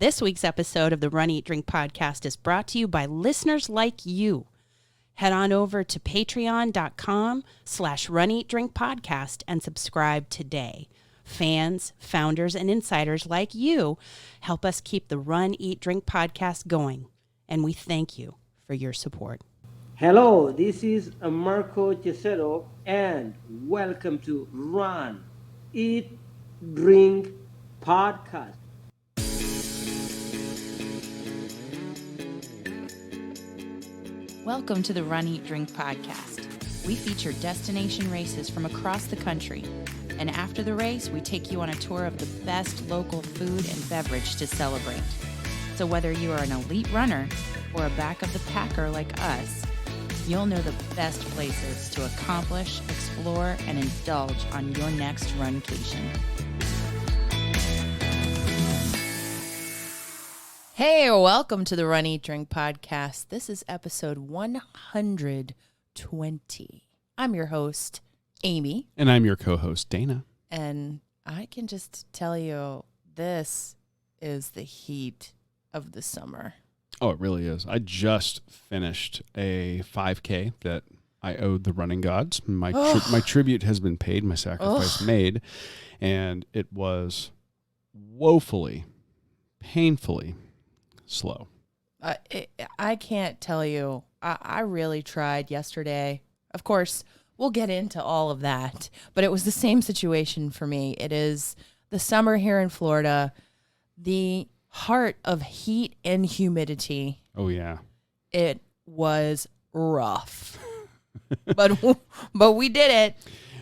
This week's episode of the Run, Eat, Drink podcast is brought to you by listeners like you. Head on over to patreon.com/runeatdrinkpodcast and subscribe today. Fans, founders, and insiders like you help us keep the Run, Eat, Drink podcast going, and we thank you for your support. Hello, this is Marco Cesedo, and welcome to Run, Eat, Drink podcast. Welcome to the Run, Eat, Drink podcast. We feature destination races from across the country. And after the race, we take you on a tour of the best local food and beverage to celebrate. So whether you are an elite runner or a back of the packer like us, you'll know the best places to accomplish, explore, and indulge on your next runcation. Hey, welcome to the Run, Eat, Drink podcast. This is episode 120. I'm your host, Amy. And I'm your co-host, Dana. And I can just tell you, this is the heat of the summer. Oh, it really is. I just finished a 5K that I owed the running gods. My tribute has been paid, my sacrifice made, and it was woefully, painfully slow. I can't tell you. I really tried yesterday. Of course, we'll get into all of that, but it was the same situation for me. It is the summer here in Florida, the heart of heat and humidity. Oh, yeah. It was rough, but we did it.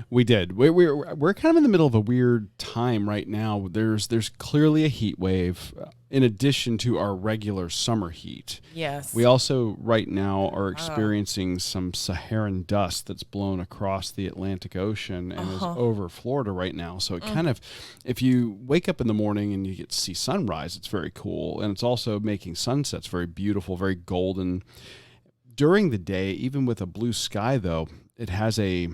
We did. We're kind of in the middle of a weird time right now. There's clearly a heat wave in addition to our regular summer heat. Yes. We also right now are experiencing some Saharan dust that's blown across the Atlantic Ocean and is over Florida right now. So it kind of, if you wake up in the morning and you get to see sunrise, it's very cool. And it's also making sunsets very beautiful, very golden. During the day, even with a blue sky though, it has a,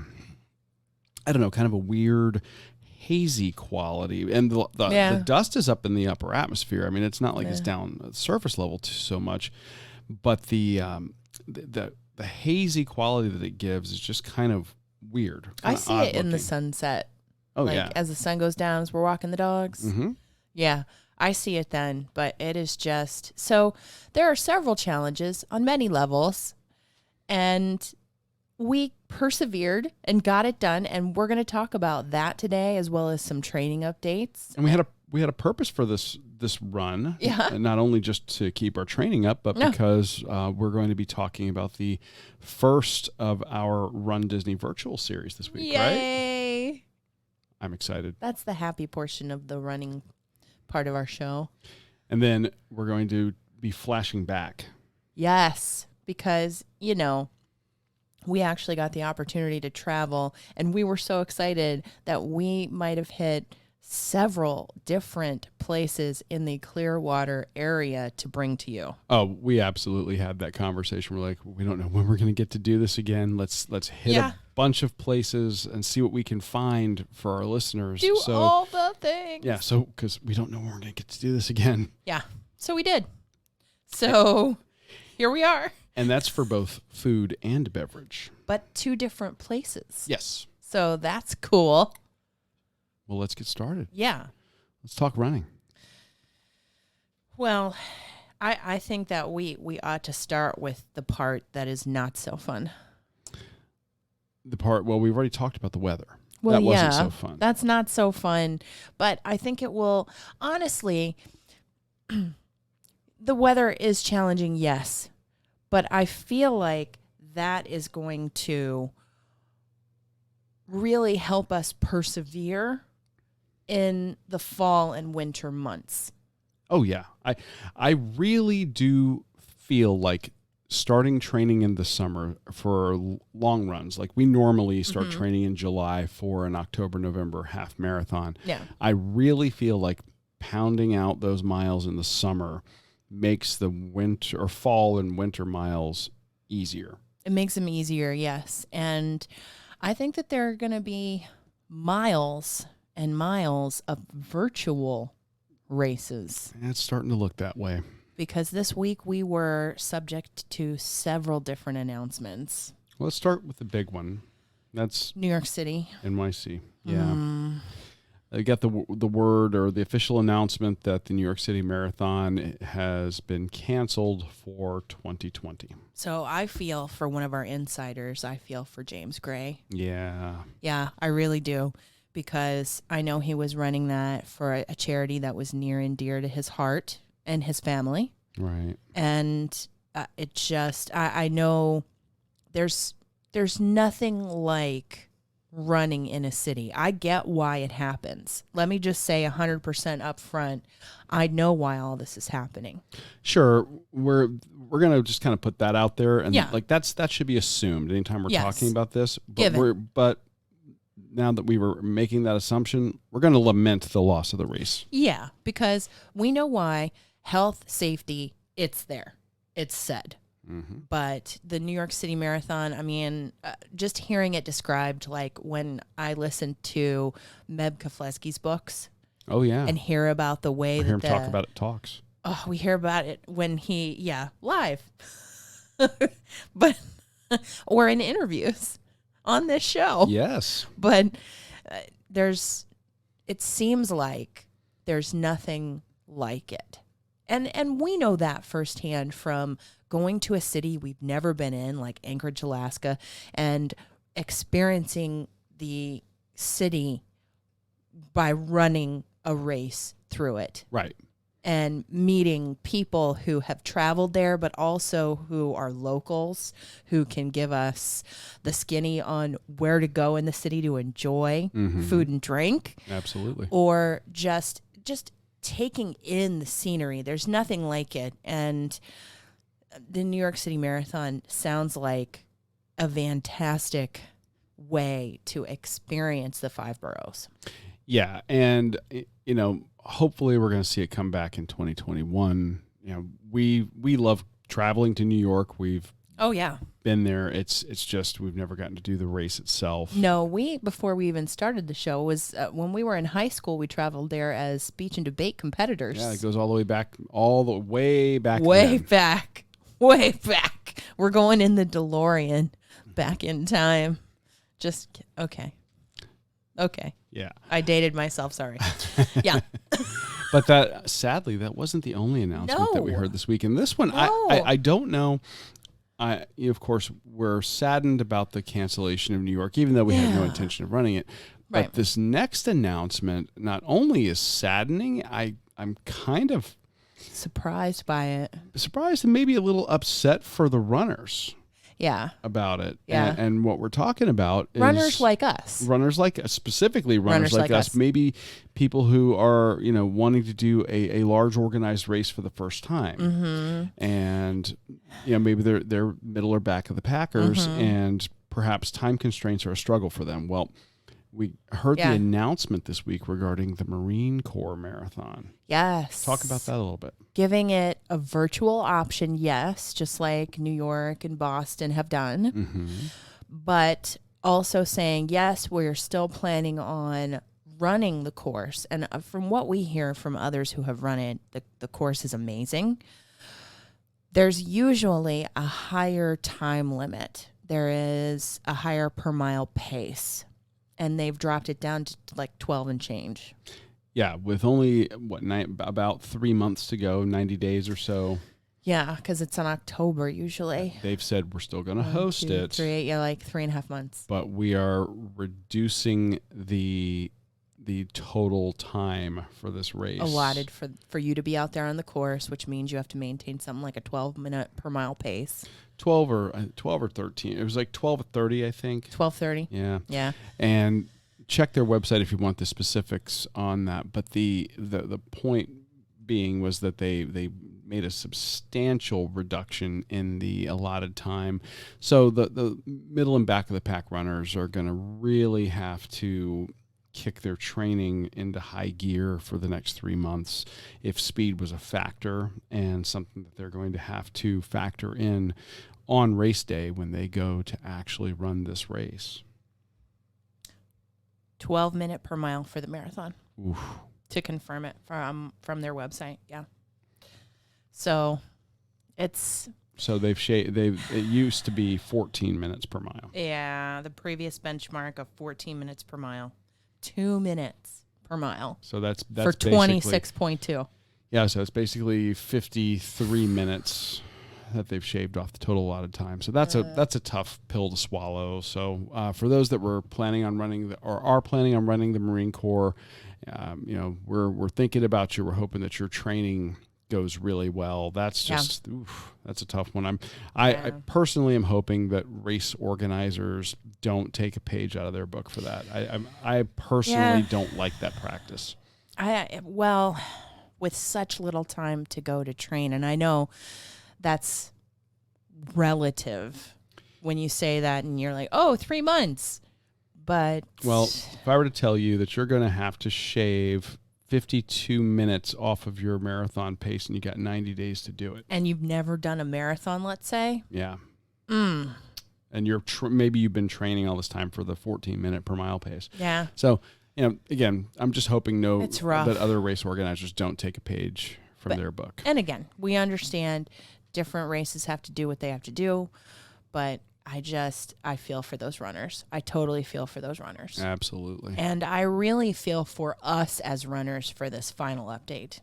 I don't know, kind of a weird hazy quality, and the dust is up in the upper atmosphere. I mean, it's not like it's down at surface level so much, but the hazy quality that it gives is just kind of weird. I see it in the sunset. Oh, like, yeah. As the sun goes down, as we're walking the dogs. Mm-hmm. Yeah, I see it then, but it is just, so there are several challenges on many levels, and we persevered and got it done, and we're going to talk about that today, as well as some training updates. And we had a purpose for this run, and not only just to keep our training up, but because we're going to be talking about the first of our RunDisney Virtual Series this week. Yay! Right? I'm excited. That's the happy portion of the running part of our show. And then we're going to be flashing back. Yes, because we actually got the opportunity to travel, and we were so excited that we might have hit several different places in the Clearwater area to bring to you. Oh, we absolutely had that conversation. We're like, we don't know when we're going to get to do this again. Let's hit a bunch of places and see what we can find for our listeners. Do all the things. Yeah, so because we don't know when we're going to get to do this again. Yeah, so we did. So here we are. And that's for both food and beverage. But two different places. Yes. So that's cool. Well, let's get started. Yeah. Let's talk running. Well, I think that we ought to start with the part that is not so fun. We've already talked about the weather. Well, that wasn't so fun. That's not so fun. But I think it will, honestly, the weather is challenging, yes. But I feel like that is going to really help us persevere in the fall and winter months. Oh, yeah. I really do feel like starting training in the summer for long runs, like we normally start training in July for an October, November half marathon. Yeah. I really feel like pounding out those miles in the summer makes the winter or fall and winter miles easier. It makes them easier, yes. And I think that there are going to be miles and miles of virtual races. It's starting to look that way. Because this week we were subject to several different announcements. Well, let's start with the big one. That's New York City. NYC. Yeah. I got the word or the official announcement that the New York City Marathon has been canceled for 2020. So I feel for one of our insiders. I feel for James Gray. Yeah. Yeah, I really do. Because I know he was running that for a charity that was near and dear to his heart and his family. Right. And it just, I know there's nothing like running in a city. I get why it happens. Let me just say 100% up front, I know why all this is happening. Sure, we're going to just kind of put that out there, and Yeah. like that should be assumed anytime we're Yes. talking about this. But Given. but now that we were making that assumption, we're going to lament the loss of the race. Yeah, because we know why. Health, safety, it's there. It's said. Mm-hmm. But the New York City Marathon, I mean, just hearing it described, like when I listened to Meb Keflezighi's books Oh yeah, and hear about the way I hear him that talk about it. Talks. Oh, we hear about it when live, but or in interviews on this show. Yes, But it seems like there's nothing like it. And we know that firsthand from going to a city we've never been in, like Anchorage, Alaska, and experiencing the city by running a race through it. right. And meeting people who have traveled there, but also who are locals, who can give us the skinny on where to go in the city to enjoy food and drink. Absolutely. Or just taking in the scenery. There's nothing like it. And the New York City Marathon sounds like a fantastic way to experience the 5 boroughs. Yeah, and hopefully we're going to see it come back in 2021. We love traveling to New York. We've been there. It's just we've never gotten to do the race itself. No, before we even started the show was when we were in high school. We traveled there as speech and debate competitors. Yeah, it goes all the way back, way back. Way back. We're going in the DeLorean back in time. Just okay. Yeah. I dated myself. Sorry. Yeah. But sadly, that wasn't the only announcement that we heard this week. And this one, I don't know. Of course, we're saddened about the cancellation of New York, even though we had no intention of running it. But Right. this next announcement not only is saddening, I'm kind of Surprised by it. surprised and maybe a little upset for the runners Yeah. about it. Yeah. And what we're talking about is Runners like us. runners like us, specifically runners like us, maybe people who are, wanting to do a large organized race for the first time. Mm-hmm. And, maybe they're middle or back of the packers and perhaps time constraints are a struggle for them. Well, we heard the announcement this week regarding the Marine Corps Marathon. Yes. Talk about that a little bit. Giving it a virtual option, yes, just like New York and Boston have done. Mm-hmm. But also saying, yes, we're still planning on running the course. And from what we hear from others who have run it, the course is amazing. There's usually a higher time limit. There is a higher per mile pace. And they've dropped it down to like 12 and change. Yeah, with only, about 3 months to go, 90 days or so. Yeah, because it's in October usually. They've said we're still going to host 2, it. 3, like 3.5 months. But we are reducing the total time for this race. Allotted for you to be out there on the course, which means you have to maintain something like a 12-minute per mile pace. 12 or 13. It was like 12:30, I think. 12:30. Yeah. Yeah. And check their website if you want the specifics on that. But the point being was that they made a substantial reduction in the allotted time. So the middle and back of the pack runners are going to really have to kick their training into high gear for the next 3 months if speed was a factor, and something that they're going to have to factor in on race day when they go to actually run this race. 12-minute per mile for the marathon. Oof. to confirm it from their website. Yeah. So they've shaved. It used to be 14 minutes per mile. Yeah, the previous benchmark of 14 minutes per mile, 2 minutes per mile. So that's for 26.2. Yeah, so it's basically 53 minutes that they've shaved off the total allotted time. So that's a tough pill to swallow. So for those that were planning on running are planning on running the Marine Corps, we're thinking about you. We're hoping that your training goes really well. That's just that's a tough one. I personally am hoping that race organizers don't take a page out of their book for that. I personally don't like that practice. With such little time to go to train, and I know that's relative when you say that and you're like, 3 months. But if I were to tell you that you're going to have to shave 52 minutes off of your marathon pace and you got 90 days to do it. And you've never done a marathon, let's say? Yeah. And you're maybe you've been training all this time for the 14 minute per mile pace. Yeah. So, again, I'm just hoping that other race organizers don't take a page from their book. And again, we understand different races have to do what they have to do, but I feel for those runners. I totally feel for those runners. Absolutely. And I really feel for us as runners for this final update.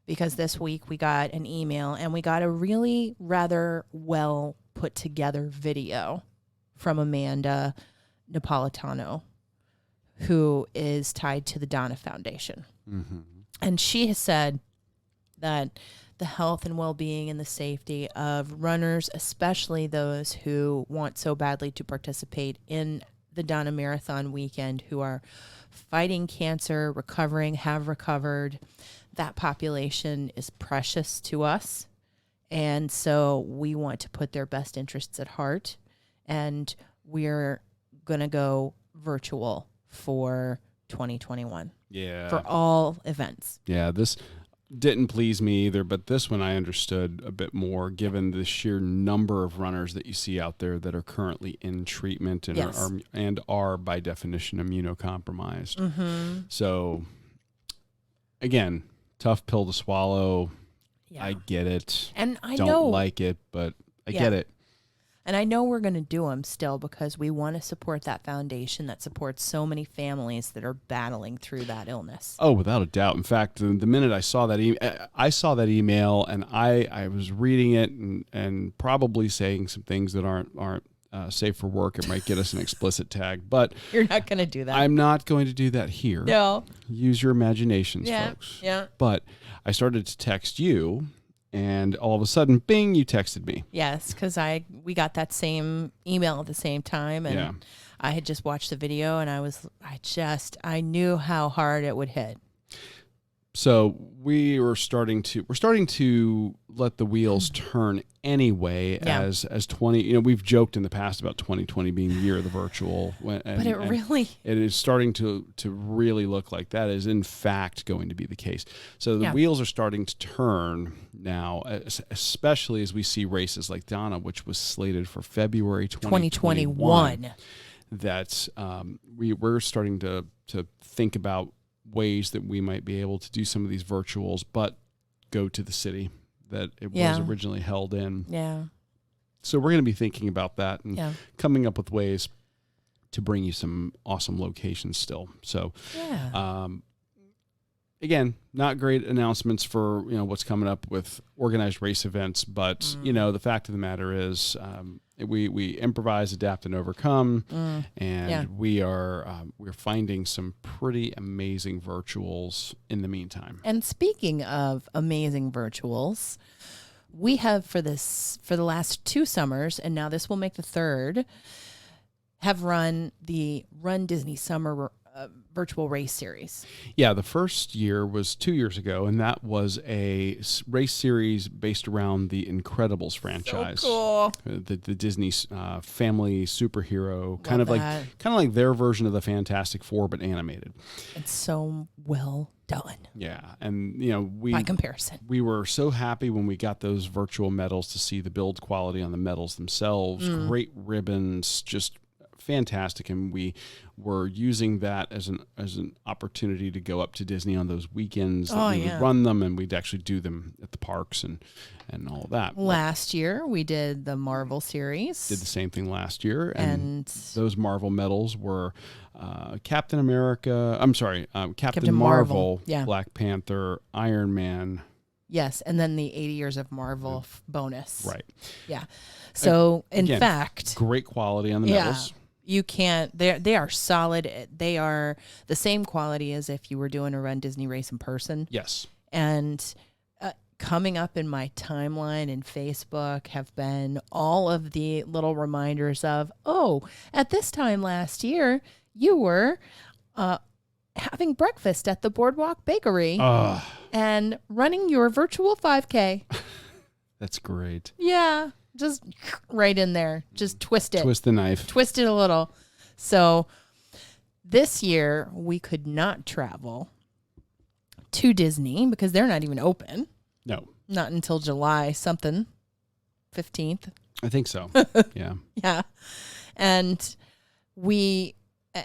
Because this week we got an email and we got a really rather well put together video from Amanda Napolitano, who is tied to the Donna Foundation. Mm-hmm. And she has said that the health and well-being and the safety of runners, especially those who want so badly to participate in the Donna Marathon Weekend, who are fighting cancer, have recovered, that population is precious to us. And so we want to put their best interests at heart. And we're going to go virtual for 2021. Yeah. For all events. Yeah, this didn't please me either, but this one I understood a bit more given the sheer number of runners that you see out there that are currently in treatment and are by definition immunocompromised. Mm-hmm. So again, tough pill to swallow. Yeah. I get it. And I don't like it, but I get it. And I know we're going to do them still because we want to support that foundation that supports so many families that are battling through that illness. Oh, without a doubt. In fact, the minute I saw that email and I was reading it and probably saying some things that aren't safe for work. It might get us an explicit tag, but you're not going to do that. I'm not going to do that here. No. Use your imaginations, folks. Yeah. But I started to text you. And all of a sudden, bing, you texted me. Yes, because we got that same email at the same time, and I had just watched the video, and I knew how hard it would hit. So we're starting to let the wheels turn anyway. As 20, we've joked in the past about 2020 being the year of the virtual, but it is starting to really look like that is in fact going to be the case. So the wheels are starting to turn now, especially as we see races like Donna, which was slated for February 2021. That we're starting to think about ways that we might be able to do some of these virtuals, but go to the city that it was originally held in. Yeah. So we're going to be thinking about that and coming up with ways to bring you some awesome locations still. So, again, not great announcements for, what's coming up with organized race events, but the fact of the matter is, we improvise, adapt, and overcome, and we're finding some pretty amazing virtuals in the meantime. And speaking of amazing virtuals, we have for the last 2 summers, and now this will make the 3rd, have run the Run Disney Summer Virtual Race Series. Yeah, the first year was 2 years ago, and that was a race series based around the Incredibles franchise. So cool. The Disney family superhero, kind of like their version of the Fantastic Four, but animated. It's so well done. Yeah, and by comparison, we were so happy when we got those virtual medals to see the build quality on the medals themselves. Great ribbons, just fantastic, and we were using that as an opportunity to go up to Disney on those weekends that we would run them, and we'd actually do them at the parks and all of that. Last year, we did the Marvel series. Did the same thing last year, and those Marvel medals were Captain Marvel, Black Panther, Iron Man. Yes, and then the 80 Years of Marvel bonus. Right. Yeah. So, in Again, fact, great quality on the medals. You can't, they are solid. They are the same quality as if you were doing a Run Disney race in person. Yes. And coming up in my timeline and Facebook have been all of the little reminders of, at this time last year, you were having breakfast at the Boardwalk Bakery and running your virtual 5K. That's great. Yeah. Just right in there. Just twist it. Twist the knife. Twist it a little. So this year we could not travel to Disney because they're not even open. No. Not until July something, 15th. I think so. Yeah. Yeah. And we,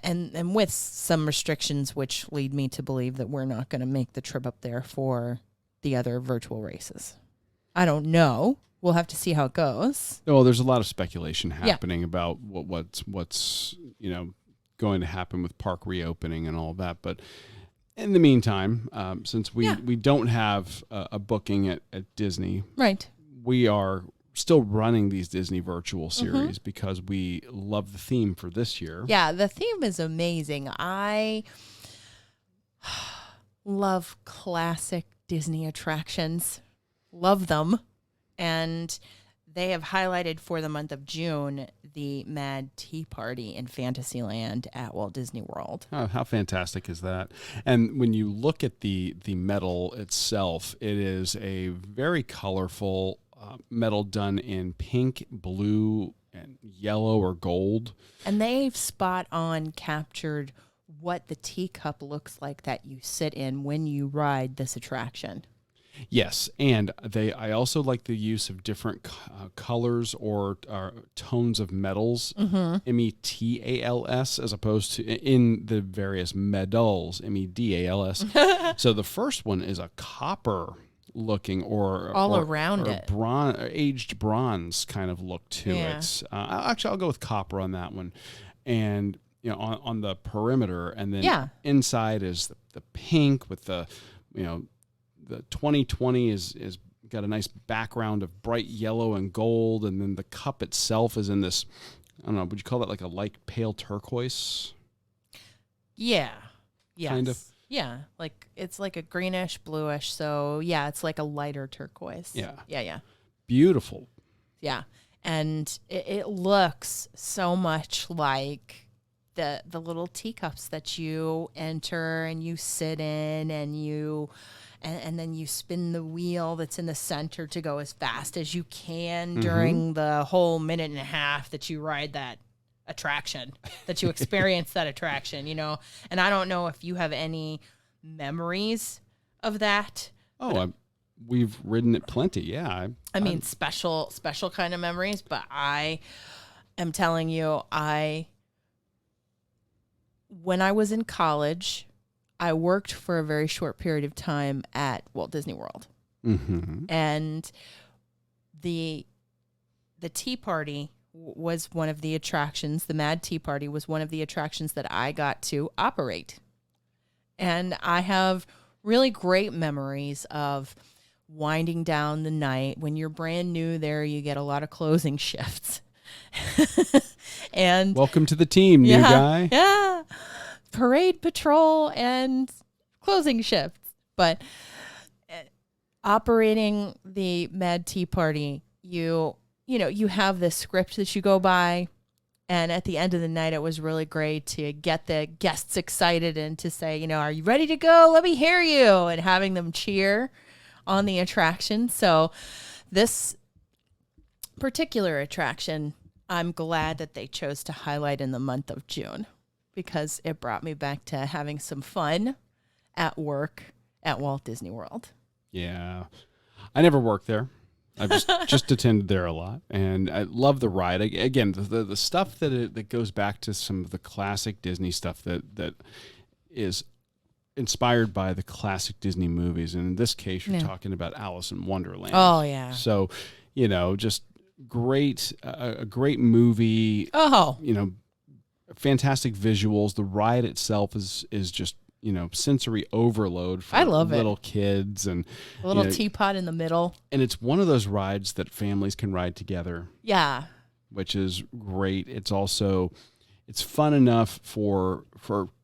and with some restrictions, which lead me to believe that we're not going to make the trip up there for the other virtual races. I don't know. We'll have to see how it goes. Oh, there's a lot of speculation happening about what's going to happen with park reopening and all of that. But in the meantime, since we don't have a booking at Disney, right, we are still running these Disney virtual series because we love the theme for this year. Yeah, the theme is amazing. I love classic Disney attractions. Love them. And they have highlighted for the month of June the Mad Tea Party in Fantasyland at Walt Disney World. Oh, how fantastic is that? And when you look at the medal itself, it is a very colorful medal done in pink, blue, and yellow or gold. And they've spot on captured what the teacup looks like that you sit in when you ride this attraction. Yes, and I also like the use of different colors or tones of metals, METALS, as opposed to in the various medals, MEDALS. So the first one is a copper looking or around it, aged bronze kind of look to it. Actually, I'll go with copper on that one, and on the perimeter, and then inside is the pink with the The 2020 is got a nice background of bright yellow and gold, and then the cup itself is in this, I don't know, would you call that like a light pale turquoise? Yeah. Yes. Kind of. Yeah. Like it's like a greenish, bluish. So yeah, it's like a lighter turquoise. Yeah. Yeah. Yeah. Beautiful. Yeah. And it looks so much like the little teacups that you enter and you sit in and then you spin the wheel that's in the center to go as fast as you can during the whole minute and a half that you ride that attraction, that you experience that attraction, And I don't know if you have any memories of that. Oh, we've ridden it plenty, yeah. I mean, special kind of memories, but I am telling you, when I was in college, I worked for a very short period of time at Walt Disney World. And the Tea Party was one of the attractions. The Mad Tea Party was one of the attractions that I got to operate. And I have really great memories of winding down the night. When you're brand new there, you get a lot of closing shifts. And welcome to the team, new guy. Yeah. Parade patrol and closing shifts. But operating the Mad Tea Party, you have this script that you go by, and at the end of the night, it was really great to get the guests excited and to say, are you ready to go? Let me hear you, and having them cheer on the attraction. So this particular attraction, I'm glad that they chose to highlight in the month of June, because it brought me back to having some fun at work at Walt Disney World. Yeah. I never worked there, I've just attended there a lot, and I love the ride. Again, the stuff that goes back to some of the classic Disney stuff that is inspired by the classic Disney movies, and in this case, you're talking about Alice in Wonderland. Oh yeah. So, just a great movie. Oh, fantastic visuals. The ride itself is just sensory overload for I love little kids, and a little teapot in the middle. and it's one of those rides that families can ride together, Yeah. which is great. It's fun enough for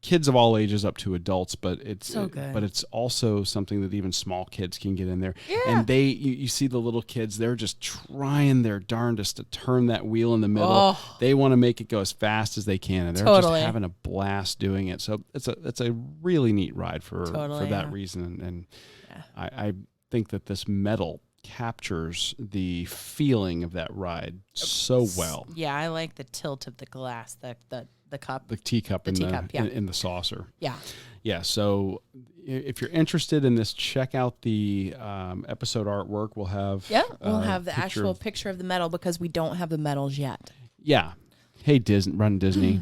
kids of all ages up to adults, but it's so good. But it's also something that even small kids can get in there. Yeah. And you see the little kids, they're just trying their darndest to turn that wheel in the middle. Oh. They want to make it go as fast as they can, and they're Totally. just having a blast doing it. So it's a really neat ride for Totally, that yeah. reason. And Yeah. I think that this medal captures the feeling of that ride so well. Yeah, I like the tilt of the glass, the cup. The teacup, yeah. in the saucer. Yeah. Yeah. So if you're interested in this, check out the episode artwork. We'll have we'll have the actual picture of the medal because we don't have the medals yet. Yeah. Hey, Run Disney,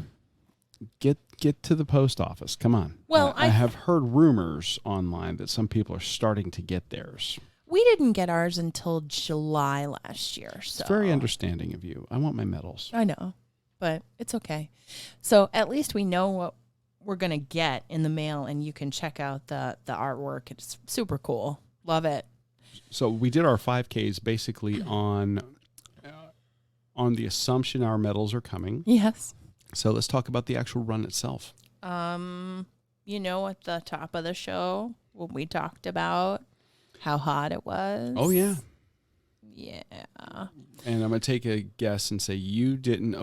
get to the post office. Come on. Well, I have heard rumors online that some people are starting to get theirs. We didn't get ours until July last year. So It's very understanding of you. I want my medals. I know, but it's okay. So at least we know what we're going to get in the mail, and you can check out the artwork. It's super cool. Love it. So we did our 5Ks basically on the assumption our medals are coming. Yes. So let's talk about the actual run itself. At the top of the show, when we talked about how hot it was. Oh, yeah. Yeah. And I'm going to take a guess and say you didn't,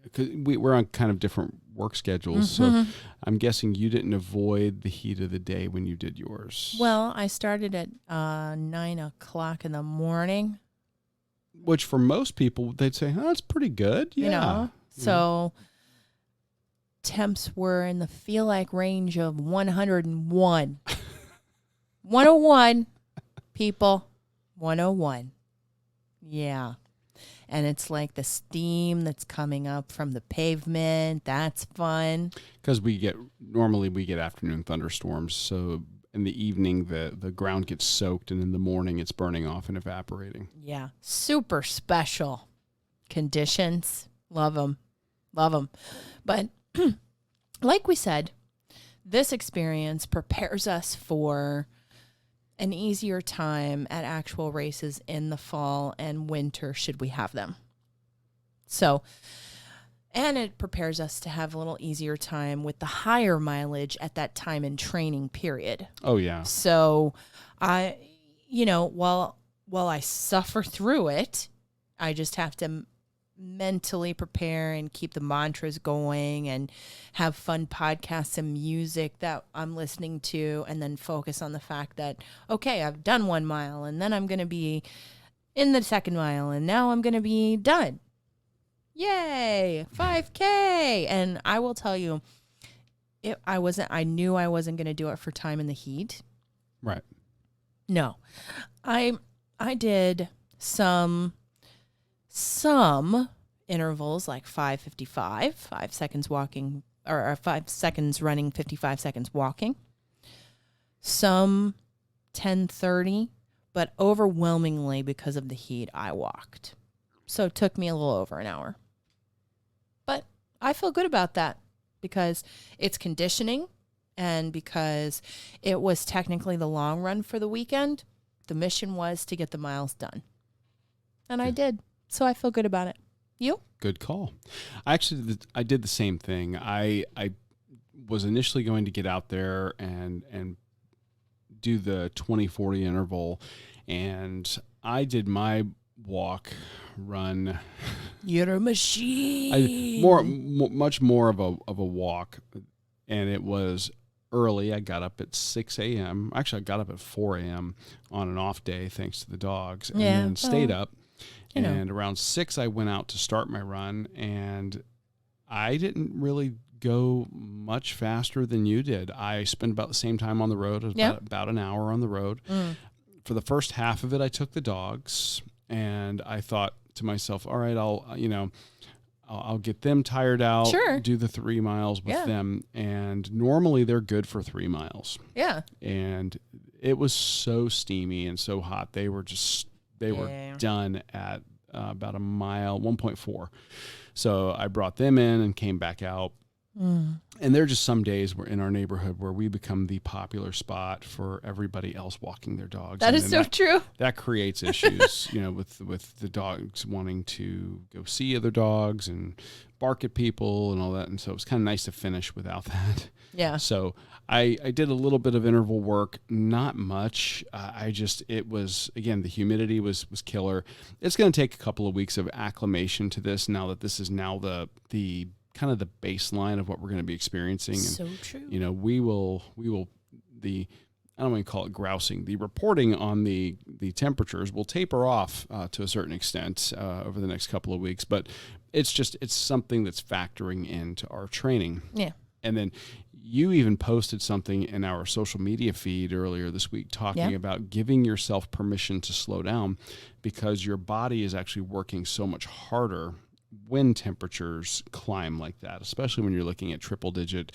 because we're on kind of different work schedules, Mm-hmm. so I'm guessing you didn't avoid the heat of the day when you did yours. Well, I started at 9 o'clock in the morning. Which for most people, they'd say, oh, that's pretty good. Yeah. So temps were in the feel like range of 101. 101, people. 101. Yeah. And it's like the steam that's coming up from the pavement. That's fun. Because normally we get afternoon thunderstorms. So in the evening, the ground gets soaked, and in the morning, it's burning off and evaporating. Yeah. Super special conditions. Love them. Love them. But like we said, this experience prepares us for an easier time at actual races in the fall and winter, should we have them. So, and it prepares us to have a little easier time with the higher mileage at that time in training period. Oh, yeah. So while I suffer through it, I just have to mentally prepare and keep the mantras going and have fun podcasts and music that I'm listening to, and then focus on the fact that, okay, I've done 1 mile, and then I'm going to be in the second mile, and now I'm going to be done. Yay, 5K. And I will tell you, I knew I wasn't going to do it for time in the heat. Right. No, I did some intervals like 5:55, 5 seconds walking, or 5 seconds running, 55 seconds walking. Some 10:30, but overwhelmingly because of the heat, I walked. So it took me a little over an hour. But I feel good about that because it's conditioning, and because it was technically the long run for the weekend. The mission was to get the miles done. And I did. So I feel good about it. You? Good call. I did the same thing. I was initially going to get out there and do the 20-40 interval, and I did my run. You're a machine. Much more of a walk, and it was early. I got up at 6 a.m. Actually, I got up at 4 a.m. on an off day, thanks to the dogs, and then stayed up. And around 6, I went out to start my run, and I didn't really go much faster than you did. I spent about the same time on the road. It was about an hour on the road. for the first half of it, I took the dogs, and I thought to myself, all right, I'll get them tired out, do the 3 miles with them. And normally they're good for 3 miles. Yeah. And it was so steamy and so hot. They were done at about a mile, 1.4. So I brought them in and came back out. And there are just some days where in our neighborhood where we become the popular spot for everybody else walking their dogs. That is so true. That creates issues, with the dogs wanting to go see other dogs and bark at people and all that. And so it was kind of nice to finish without that. Yeah. So I did a little bit of interval work, not much. It was, again, the humidity was killer. It's going to take a couple of weeks of acclimation to this now that this is now the kind of the baseline of what we're going to be experiencing. And, so true. We will I don't want to call it grousing. The reporting on the temperatures will taper off to a certain extent over the next couple of weeks, but it's something that's factoring into our training. Yeah. And then you even posted something in our social media feed earlier this week talking about giving yourself permission to slow down because your body is actually working so much harder when temperatures climb like that, especially when you're looking at triple-digit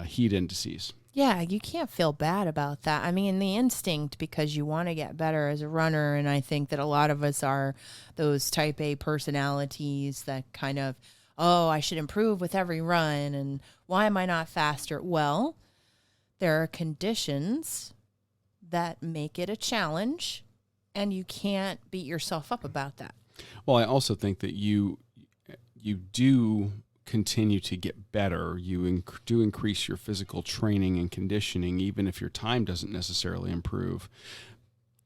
heat indices. Yeah, you can't feel bad about that. I mean, the instinct, because you want to get better as a runner, and I think that a lot of us are those type A personalities that kind of, I should improve with every run, and why am I not faster? Well, there are conditions that make it a challenge, and you can't beat yourself up about that. Well, I also think that you do continue to get better. You do increase your physical training and conditioning, even if your time doesn't necessarily improve.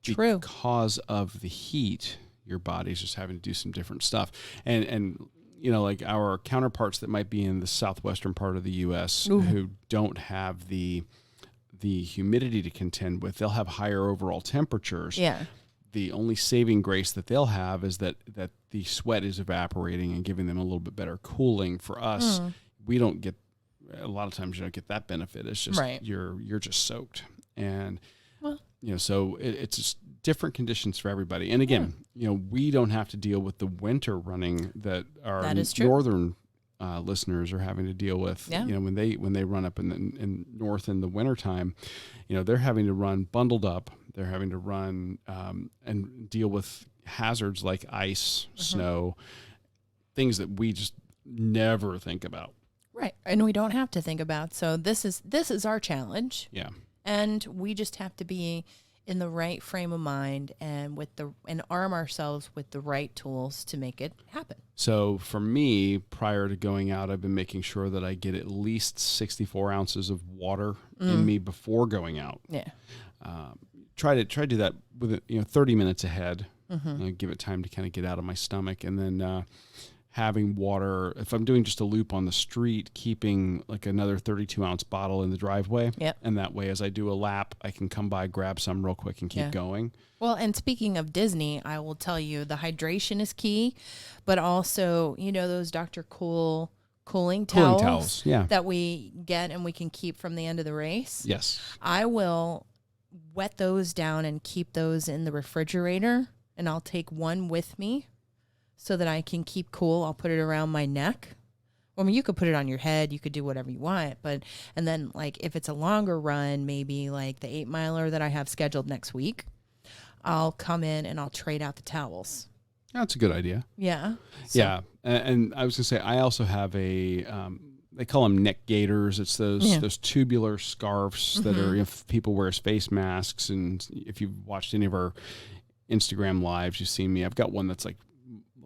True. Because of the heat, your body's just having to do some different stuff. And like our counterparts that might be in the southwestern part of the U.S. who don't have the humidity to contend with, they'll have higher overall temperatures. Yeah. The only saving grace that they'll have is that the sweat is evaporating and giving them a little bit better cooling. For us, we don't get, a lot of times you don't get that benefit. It's just you're just soaked. And, so it's just different conditions for everybody. And again, we don't have to deal with the winter running that our northern listeners are having to deal with. Yeah. When they run up in north in the wintertime, they're having to run bundled up. They're having to run and deal with hazards like ice, snow, things that we just never think about. Right. And we don't have to think about. So this is our challenge. Yeah. And we just have to be in the right frame of mind and arm ourselves with the right tools to make it happen. So for me, prior to going out, I've been making sure that I get at least 64 ounces of water in me before going out. Yeah. Try to do that with 30 minutes ahead. Give it time to kind of get out of my stomach, and then having water. If I'm doing just a loop on the street, keeping like another 32-ounce bottle in the driveway. Yep. And that way, as I do a lap, I can come by, grab some real quick, and keep going. Well, and speaking of Disney, I will tell you the hydration is key, but also those Dr. Cool cooling towels that we get and we can keep from the end of the race. Yes. I will wet those down and keep those in the refrigerator, and I'll take one with me so that I can keep cool. I'll put it around my neck. I mean, you could put it on your head, you could do whatever you want, and then like if it's a longer run, maybe like the 8-miler that I have scheduled next week, I'll come in and I'll trade out the towels. That's a good idea. Yeah. So. Yeah. And I was going to say, I also have they call them neck gaiters. It's those tubular scarves that are, if people wear face masks. And if you've watched any of our Instagram lives, you've seen me. I've got one that's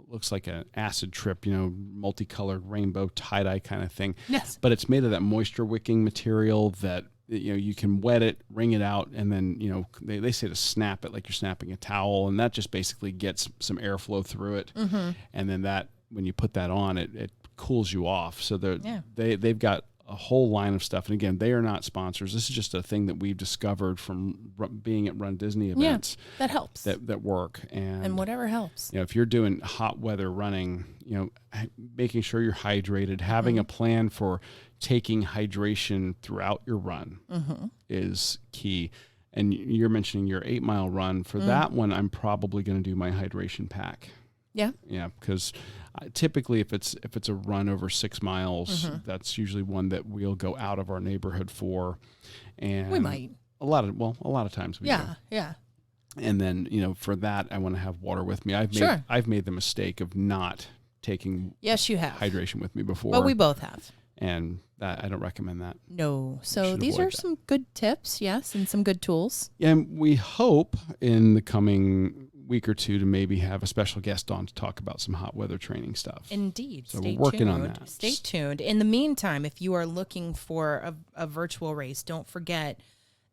looks like an acid trip, multicolored rainbow tie-dye kind of thing. Yes. But it's made of that moisture wicking material that, you can wet it, wring it out, and then, they say to snap it like you're snapping a towel, and that just basically gets some airflow through it. And then that, when you put that on, it cools you off. So they've got a whole line of stuff. And again, they are not sponsors. This is just a thing that we've discovered from being at Run Disney events. Yeah, that helps. That work. And whatever helps. If you're doing hot weather running, making sure you're hydrated, having a plan for taking hydration throughout your run is key. And you're mentioning your 8-mile run. For that one, I'm probably going to do my hydration pack. Yeah. Yeah, because typically if it's a run over 6 miles, that's usually one that we'll go out of our neighborhood for. And We might. A lot of times we do. Yeah. And then, for that, I want to have water with me. I've made the mistake of not taking Yes, you have. hydration with me before. But we both have. And that I don't recommend that. No. So these are some good tips, yes, and some good tools. And we hope in the coming week or two to maybe have a special guest on to talk about some hot weather training stuff. Indeed. So we're working on that. Stay tuned. In the meantime, if you are looking for a virtual race, don't forget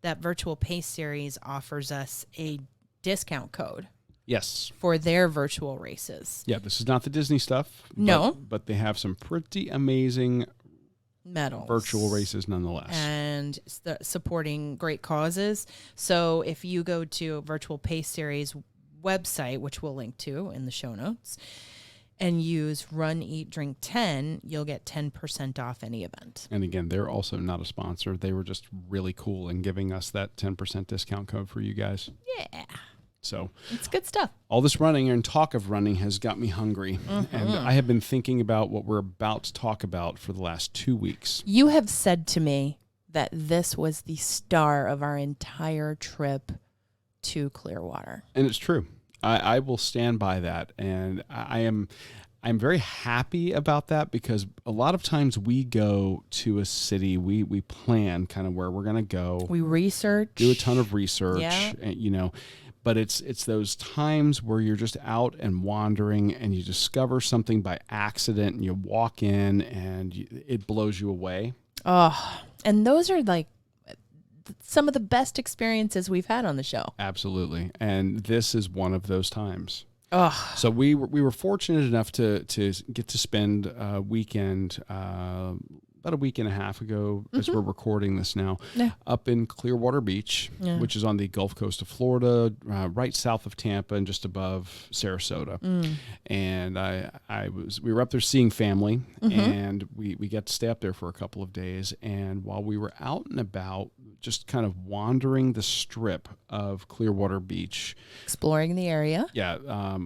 that Virtual Pace Series offers us a discount code. Yes. For their virtual races. Yeah, this is not the Disney stuff. No. But they have some pretty amazing medals. Virtual races nonetheless. And supporting great causes. So if you go to Virtual Pace Series website, which we'll link to in the show notes, and use Run, Eat, Drink 10, you'll get 10% off any event. And again, they're also not a sponsor. They were just really cool in giving us that 10% discount code for you guys. Yeah. So it's good stuff. All this running and talk of running has got me hungry. And I have been thinking about what we're about to talk about for the last 2 weeks. You have said to me that this was the star of our entire trip to Clearwater. And it's true. I will stand by that. And I'm very happy about that because a lot of times we go to a city, we plan kind of where we're going to go. We research. Do a ton of research, yeah. And, but it's those times where you're just out and wandering and you discover something by accident and you walk in and it blows you away. Oh, and those are like some of the best experiences we've had on the show. Absolutely. And this is one of those times. Oh. So we were fortunate enough to get to spend a weekend about a week and a half ago, as we're recording this now, up in Clearwater Beach, which is on the Gulf Coast of Florida, right south of Tampa and just above Sarasota. And we were up there seeing family, and we got to stay up there for a couple of days. And while we were out and about, just kind of wandering the strip of Clearwater Beach, exploring the area. Yeah.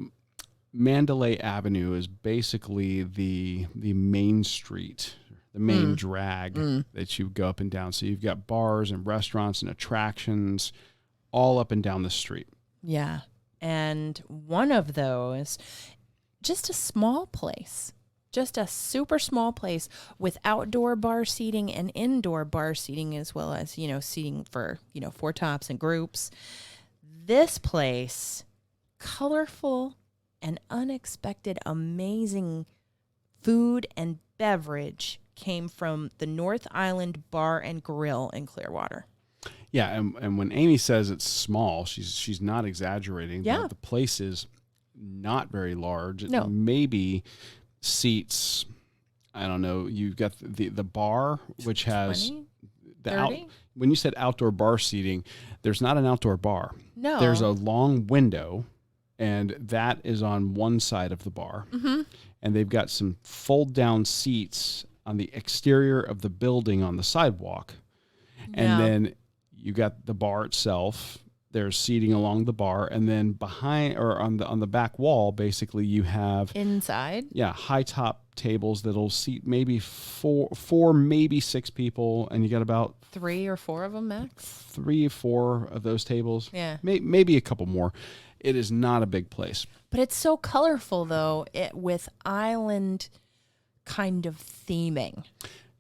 Mandalay Avenue is basically the main street, the main drag that you go up and down. So you've got bars and restaurants and attractions all up and down the street. Yeah. And one of those, just a small place, just a super small place with outdoor bar seating and indoor bar seating, as well as, seating for, 4 tops and groups. This place, colorful and unexpected, amazing food and beverage came from the North Island Bar and Grille in Clearwater. Yeah, and when Amy says it's small, she's not exaggerating. Yeah. The place is not very large. No. It maybe seats, I don't know, you've got the bar, which has 20, the 30? When you said outdoor bar seating, there's not an outdoor bar. No. There's a long window, and that is on one side of the bar. And they've got some fold-down seats on the exterior of the building on the sidewalk. And then you got the bar itself. There's seating along the bar, and then behind or on the back wall, basically you have inside. Yeah, high top tables that'll seat maybe four, maybe 6 people, and you got about 3 or 4 of them max. 3 or 4 of those tables. Yeah, maybe a couple more. It is not a big place, but it's so colorful though. With island kind of theming.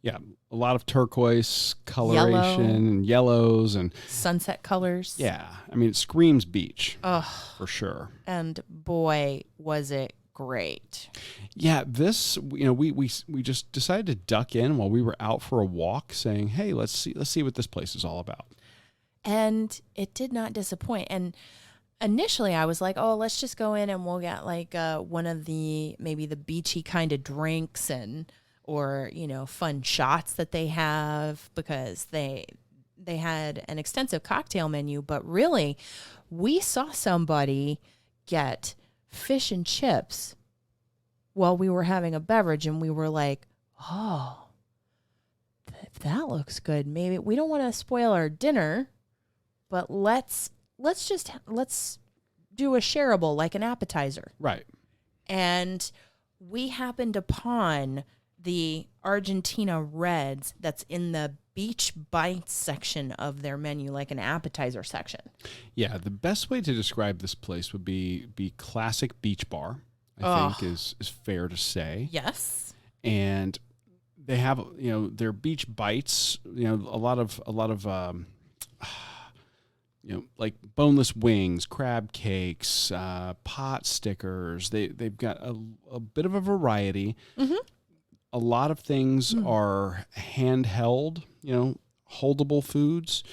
Yeah, a lot of turquoise coloration and yellows and sunset colors. Yeah, I mean, it screams beach. For sure. And boy, was it great. Yeah, this, we just decided to duck in while we were out for a walk, saying, "Hey, let's see what this place is all about." And it did not disappoint. And initially I was like, "Oh, let's just go in and we'll get like one of maybe the beachy kind of drinks or fun shots that they have," because they had an extensive cocktail menu. But really, we saw somebody get fish and chips while we were having a beverage, and we were like, "Oh, if that looks good, maybe we don't want to spoil our dinner, but let's do a shareable, like an appetizer. Right. And we happened upon the Argentina Reds that's in the beach bites section of their menu, like an appetizer section. Yeah, the best way to describe this place would be classic beach bar, I think is fair to say. Yes. And they have, their beach bites, a lot of like boneless wings, crab cakes, pot stickers. They've got a bit of a variety. Mm-hmm. A lot of things are handheld, holdable foods,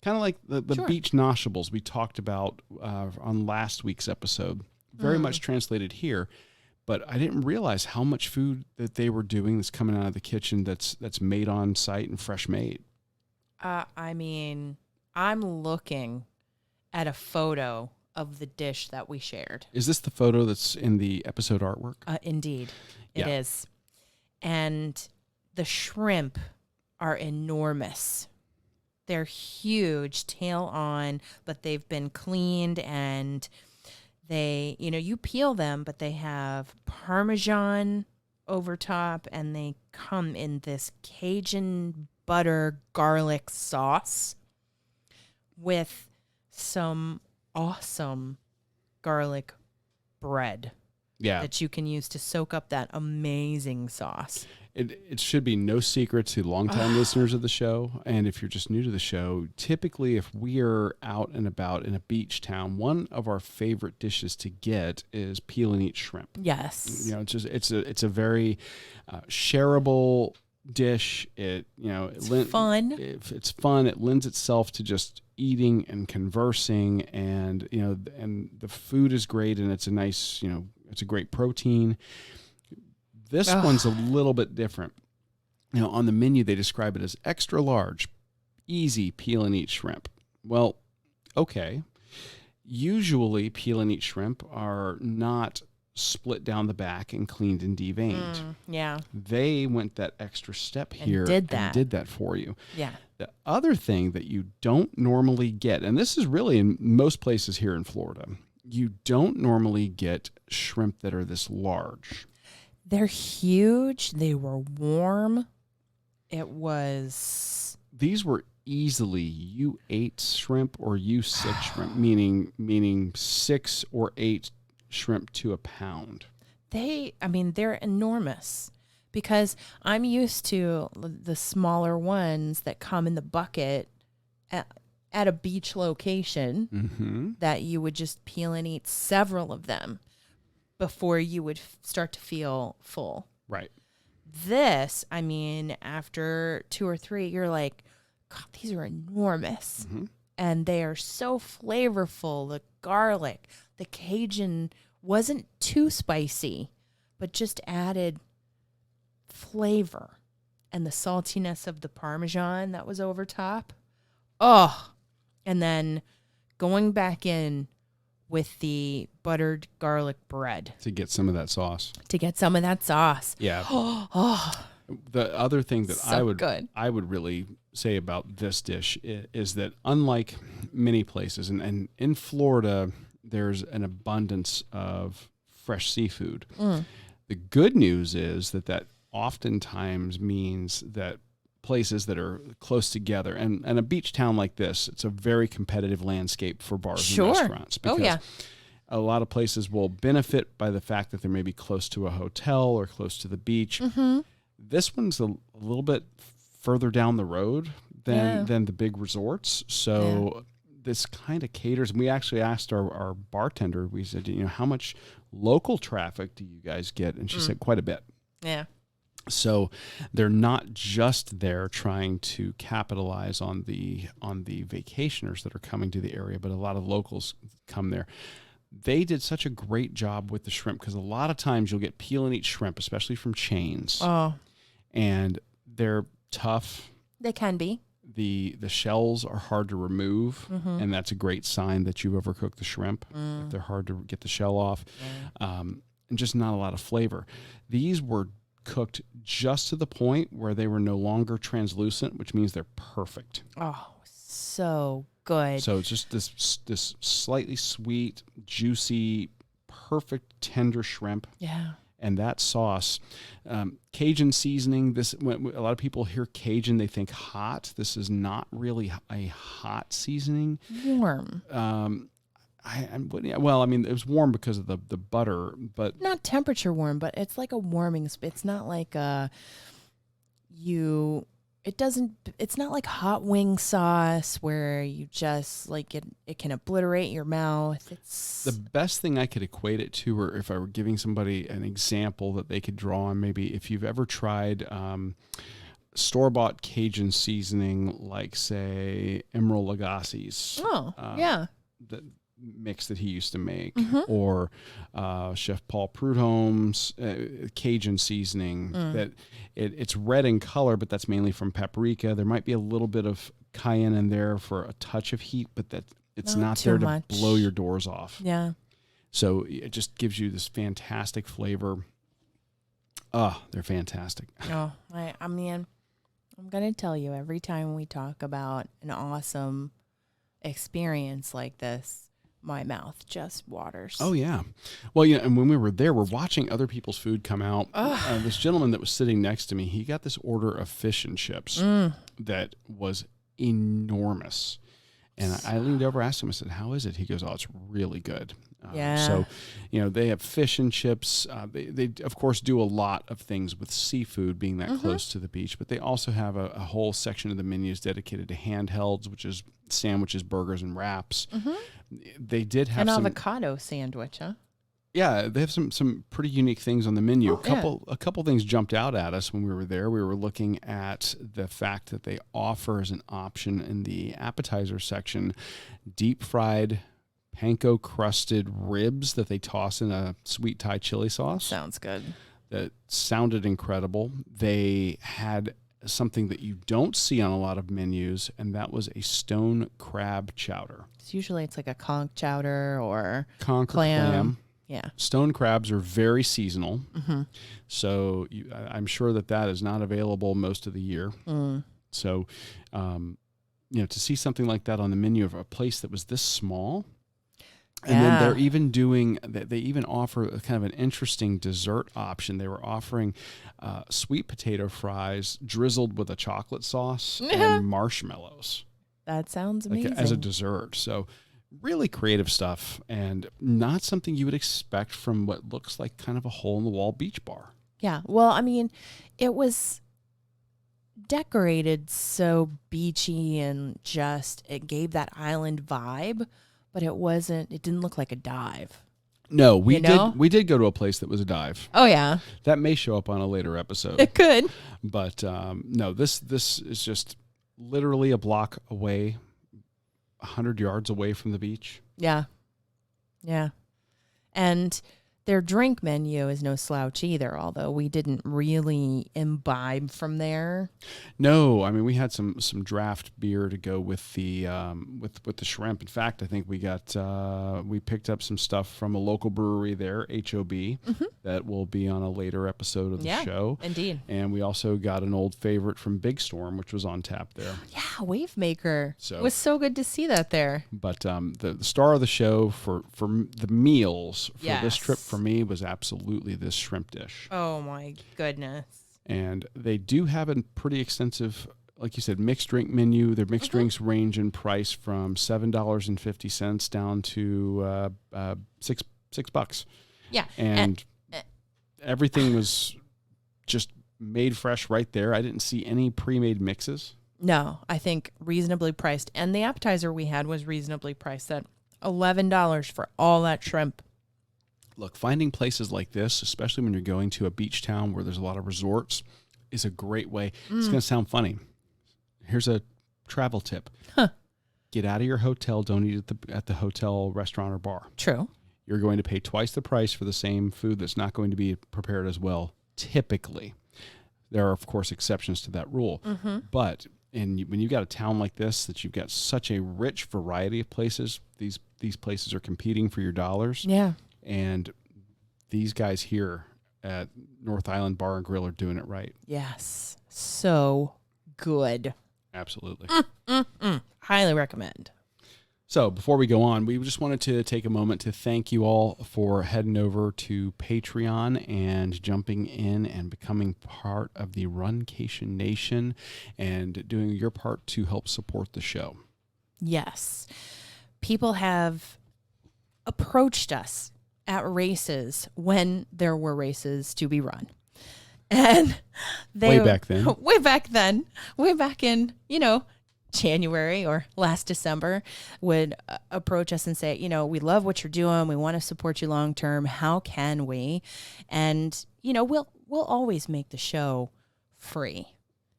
kind of like the Sure. beach noshables we talked about on last week's episode. Very much translated here, but I didn't realize how much food that they were doing that's coming out of the kitchen that's made on site and fresh made. I mean, I'm looking at a photo of the dish that we shared. Is this the photo that's in the episode artwork? Indeed, it is. And the shrimp are enormous. They're huge, tail on, but they've been cleaned and they, you peel them, but they have Parmesan over top and they come in this Cajun butter garlic sauce with some awesome garlic bread. Yeah. That you can use to soak up that amazing sauce. It should be no secret to longtime listeners of the show. And if you're just new to the show, typically if we are out and about in a beach town, one of our favorite dishes to get is peel and eat shrimp. Yes. It's a very shareable dish. It's fun. It's fun. It lends itself to just eating and conversing, and and the food is great, and it's a nice, it's a great protein. This one's a little bit different. On the menu they describe it as extra large, easy peel and eat shrimp. Well, okay. Usually peel and eat shrimp are not split down the back and cleaned and deveined. Yeah. They went that extra step here and did that for you. Yeah. The other thing that you don't normally get, and this is really in most places here in Florida, you don't normally get shrimp that are this large. They're huge. They were warm. These were easily U8 shrimp or U6 shrimp, meaning 6 or 8 shrimp to a pound. They're enormous because I'm used to the smaller ones that come in the bucket at a beach location that you would just peel and eat several of them before you would start to feel full. Right. This, after 2 or 3, you're like, God, these are enormous. And they are so flavorful. The garlic, the Cajun wasn't too spicy, but just added flavor. And the saltiness of the Parmesan that was over top. Oh, and then going back in with the buttered garlic bread. To get some of that sauce. Yeah. The other thing that so I would really say about this dish is that unlike many places, and in Florida, there's an abundance of fresh seafood. The good news is that oftentimes means that places that are close together, and a beach town like this, it's a very competitive landscape for bars and restaurants. Because a lot of places will benefit by the fact that they're maybe close to a hotel or close to the beach. This one's a little bit further down the road than the big resorts. So this kind of caters. And we actually asked our bartender, we said, how much local traffic do you guys get? And she said quite a bit. Yeah. So they're not just there trying to capitalize on the vacationers that are coming to the area, but a lot of locals come there. They did such a great job with the shrimp because a lot of times you'll get peel and eat shrimp, especially from chains. Oh. And they're tough. They can be. The shells are hard to remove, and that's a great sign that you've overcooked the shrimp. If they're hard to get the shell off, and just not a lot of flavor. These were cooked just to the point where they were no longer translucent, which means they're perfect. Oh, so good. So it's just this slightly sweet, juicy, perfect tender shrimp. Yeah. And that sauce, Cajun seasoning. When a lot of people hear Cajun, they think hot. This is not really a hot seasoning. Warm. It was warm because of the butter, but Not temperature warm, but it's like a warming. It's not like it's not like hot wing sauce where you just like it can obliterate your mouth. It's the best thing I could equate it to, or if I were giving somebody an example that they could draw on, maybe if you've ever tried store-bought Cajun seasoning, like say Emeril Lagasse's. Oh, yeah. The mix that he used to make, or Chef Paul Prudhomme's Cajun seasoning. That it's red in color, but that's mainly from paprika. There might be a little bit of cayenne in there for a touch of heat, but that it's not there to blow your doors off. Yeah. So it just gives you this fantastic flavor. They're fantastic. Oh, I mean, I'm gonna tell you, every time we talk about an awesome experience like this, my mouth just waters. Oh, yeah. Well, and when we were there, we're watching other people's food come out. This gentleman that was sitting next to me, he got this order of fish and chips that was enormous. And I leaned over, asked him, I said, how is it? He goes, it's really good. So, they have fish and chips. They, of course, do a lot of things with seafood being that close to the beach, but they also have a whole section of the menus dedicated to handhelds, which is sandwiches, burgers, and wraps. They did have an avocado sandwich, huh? Yeah, they have some pretty unique things on the menu. A couple things jumped out at us when we were there. We were looking at the fact that they offer as an option in the appetizer section deep fried panko crusted ribs that they toss in a sweet Thai chili sauce. Sounds good. That sounded incredible. They had something that you don't see on a lot of menus, and that was a stone crab chowder. Usually it's like a conch chowder or conch clam. Yeah. Stone crabs are very seasonal. So I'm sure that is not available most of the year. So, to see something like that on the menu of a place that was this small. And then they're even they even offer a kind of an interesting dessert option. They were offering sweet potato fries drizzled with a chocolate sauce and marshmallows. That sounds amazing. As a dessert. So really creative stuff, and not something you would expect from what looks like kind of a hole-in-the-wall beach bar. Yeah. Well, I mean, it was decorated so beachy and it gave that island vibe, but it didn't look like a dive. No, we did go to a place that was a dive. Oh, yeah. That may show up on a later episode. It could. But no, this is just literally a block away, 100 yards away from the beach. Yeah. Yeah. And their drink menu is no slouch either, although we didn't really imbibe from there. No, I mean, we had some draft beer to go with the with the shrimp. In fact, I think we picked up some stuff from a local brewery there, HOB, that will be on a later episode of the show. Indeed. And we also got an old favorite from Big Storm, which was on tap there. Yeah, Wavemaker. So it was so good to see that there. But the star of the show for the meals for this trip for me was absolutely this shrimp dish. Oh my goodness. And they do have a pretty extensive, like you said, mixed drink menu. Their mixed drinks range in price from $7.50 down to $6. Yeah. And everything was just made fresh right there. I didn't see any pre-made mixes. No, I think reasonably priced. And the appetizer we had was reasonably priced at $11 for all that shrimp. Look, finding places like this, especially when you're going to a beach town where there's a lot of resorts, is a great way. It's going to sound funny. Here's a travel tip. Get out of your hotel. Don't eat at the hotel, restaurant, or bar. True. You're going to pay twice the price for the same food that's not going to be prepared as well, typically. There are, of course, exceptions to that rule. But when you've got a town like this, that you've got such a rich variety of places, these places are competing for your dollars. Yeah. And these guys here at North Island Bar and Grill are doing it right. Yes. So good. Absolutely. Highly recommend. So before we go on, we just wanted to take a moment to thank you all for heading over to Patreon and jumping in and becoming part of the Runcation Nation and doing your part to help support the show. Yes. People have approached us at races when there were races to be run. And way back in, January or last December, would approach us and say, we love what you're doing. We want to support you long term. How can we? And, we'll always make the show free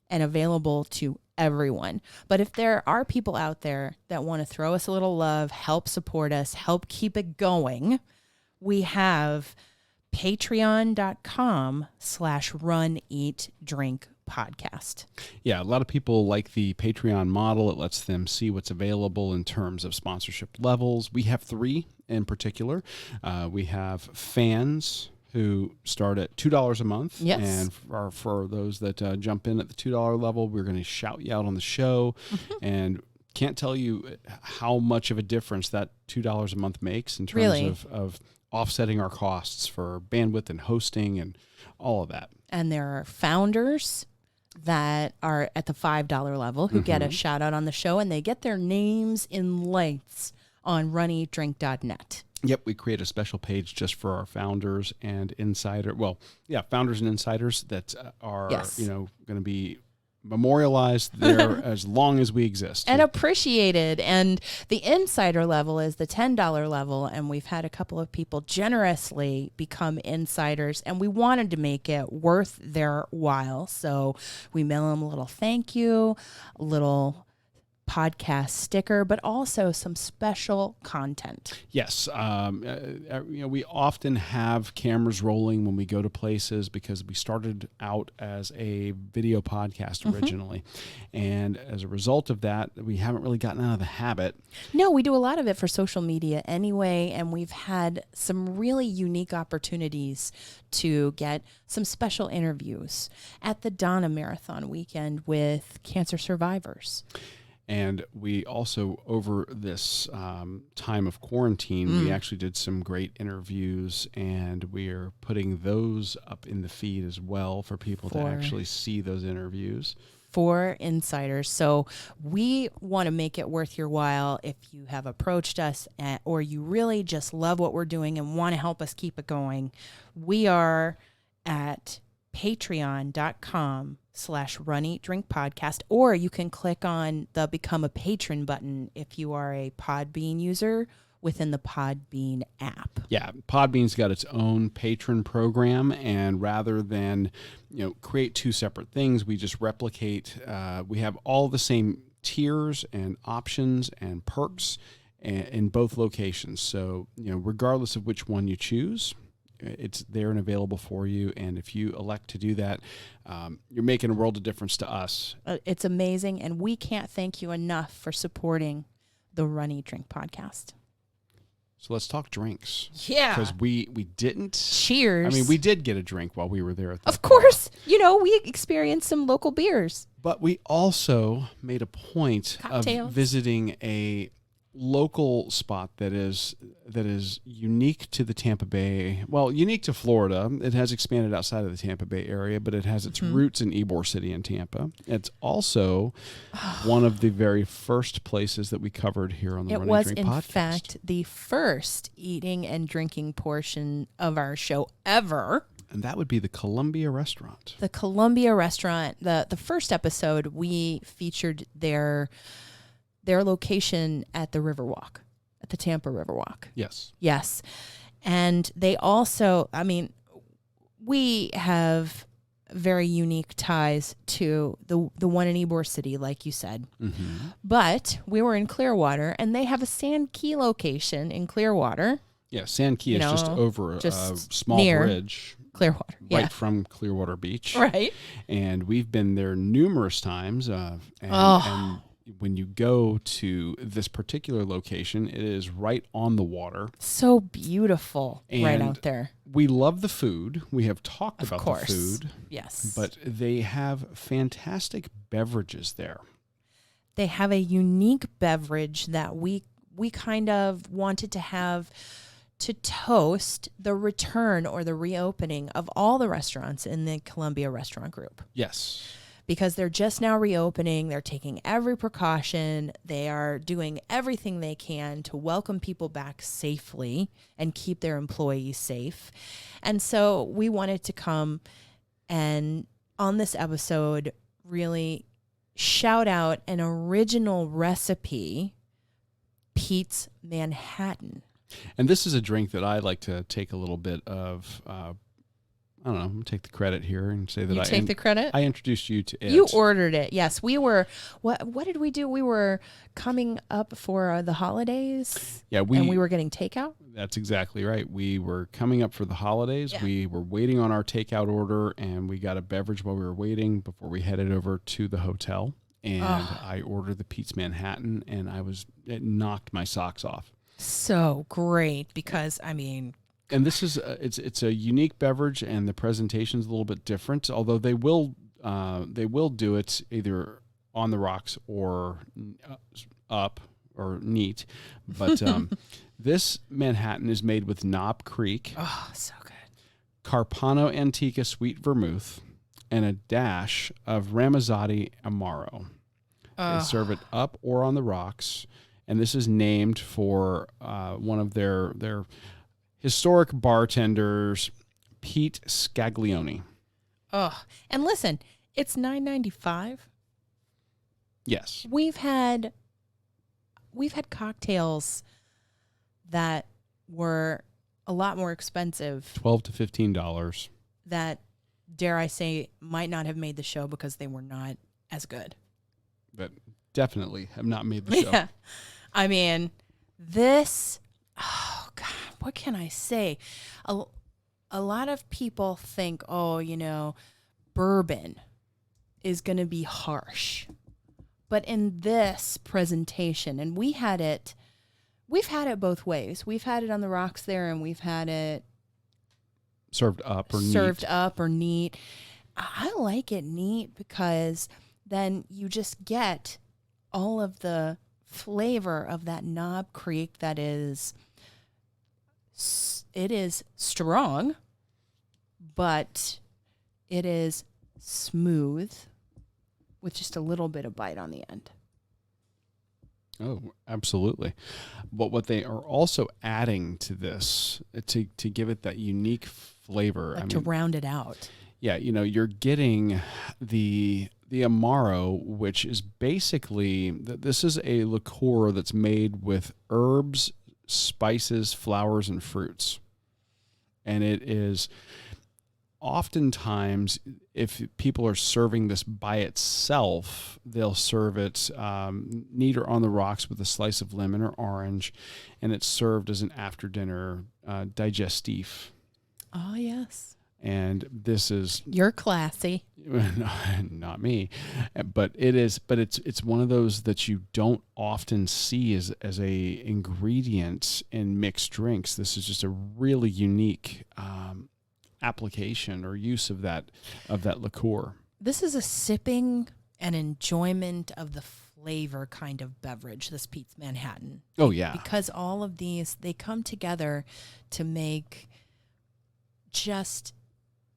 and available to everyone. But if there are people out there that want to throw us a little love, help support us, help keep it going, we have patreon.com/runeatdrinkpodcast. Yeah, a lot of people like the Patreon model. It lets them see what's available in terms of sponsorship levels. We have 3 in particular. We have fans who start at $2 a month. Yes. And for those that jump in at the $2 level, we're going to shout you out on the show. And can't tell you how much of a difference that $2 a month makes in terms of offsetting our costs for bandwidth and hosting and all of that. And there are founders that are at the $5 level who get a shout out on the show, and they get their names in lights on runeatdrink.net. Yep, we create a special page just for our founders and founders and insiders that are going to be memorialized there as long as we exist. And appreciated. And the insider level is the $10 level, and we've had a couple of people generously become insiders, and we wanted to make it worth their while. So we mail them a little thank you, a little podcast sticker, but also some special content. Yes. We often have cameras rolling when we go to places because we started out as a video podcast originally. And as a result of that, we haven't really gotten out of the habit. No, we do a lot of it for social media anyway, and we've had some really unique opportunities to get some special interviews at the Donna Marathon Weekend with cancer survivors. And we also, over this time of quarantine, we actually did some great interviews, and we are putting those up in the feed as well for people to actually see those interviews. For insiders. So we want to make it worth your while. If you have approached us or you really just love what we're doing and want to help us keep it going, we are at patreon.com/runeatdrinkpodcast, or you can click on the become a patron button if you are a Podbean user within the Podbean app. Yeah, Podbean's got its own patron program, and rather than create 2 separate things, we just replicate. We have all the same tiers and options and perks in both locations. So regardless of which one you choose, it's there and available for you. And if you elect to do that, you're making a world of difference to us. It's amazing, and we can't thank you enough for supporting the Run Eat Drink podcast. So let's talk drinks. Yeah. Because we didn't. Cheers. I mean, we did get a drink while we were there. Of course. We experienced some local beers. But we also made a point Cocktails. of visiting a local spot that is unique to the Tampa Bay. Well, unique to Florida. It has expanded outside of the Tampa Bay area, but it has its roots in Ybor City in Tampa. It's also one of the very first places that we covered here on the Run and Drink podcast. It was, in fact, the first eating and drinking portion of our show ever. And that would be the Columbia Restaurant. The Columbia Restaurant. The first episode, we featured their location at the Riverwalk, at the Tampa Riverwalk. Yes. And they also, we have very unique ties to the one in Ybor City, like you said. But we were in Clearwater, and they have a Sand Key location in Clearwater. Yeah, Sand Key is just over a small bridge. Clearwater. Right from Clearwater Beach. Right. And we've been there numerous times. And when you go to this particular location, it is right on the water. So beautiful right out there. We love the food. We have talked about the food. Yes. But they have fantastic beverages there. They have a unique beverage that we we kind of wanted to toast the return or the reopening of all the restaurants in the Columbia Restaurant Group. Yes. Because they're just now reopening. They're taking every precaution. They are doing everything they can to welcome people back safely and keep their employees safe. And so we wanted to come and on this episode really shout out an original recipe, Pete's Manhattan. And this is a drink that I like to take a little bit of, I don't know, I'm going to take the credit here and say that You take the credit? I introduced you to it. You ordered it. Yes, we were, what did we do? We were coming up for the holidays. Yeah, and we were getting takeout. That's exactly right. We were coming up for the holidays. Yeah. We were waiting on our takeout order, and we got a beverage while we were waiting before we headed over to the hotel. And I ordered the Pete's Manhattan, and it knocked my socks off. So great because, I mean... And this is it's a unique beverage, and the presentation's a little bit different. Although they will do it either on the rocks or up or neat. But this Manhattan is made with Knob Creek. Oh, so good. Carpano Antica Sweet Vermouth, and a dash of Ramazzotti Amaro. They serve it up or on the rocks, and this is named for one of their historic bartenders, Pete Scaglione. Oh, and listen, it's $9.95. Yes, we've had cocktails that were a lot more expensive, $12 to $15. That, dare I say, might not have made the show because they were not as good. But definitely have not made the show. Yeah, I mean, this. Oh God, what can I say? A lot of people think, bourbon is going to be harsh. But in this presentation, and we've had it both ways. We've had it on the rocks there, and we've had it served up or neat. I like it neat because then you just get all of the flavor of that Knob Creek that is... It is strong, but it is smooth with just a little bit of bite on the end. Oh, absolutely. But what they are also adding to this to give it that unique flavor. To round it out. Yeah, you're getting the Amaro, which is basically, this is a liqueur that's made with herbs, spices, flowers, and fruits. And it is oftentimes, if people are serving this by itself, they'll serve it neat or on the rocks with a slice of lemon or orange, and it's served as an after dinner digestif. Oh, yes. And this is... You're classy. Not me. But it's one of those that you don't often see as a ingredient in mixed drinks. This is just a really unique application or use of that liqueur. This is a sipping and enjoyment of the flavor kind of beverage, this Pete's Manhattan. Oh, yeah. Because all of these, they come together to make just...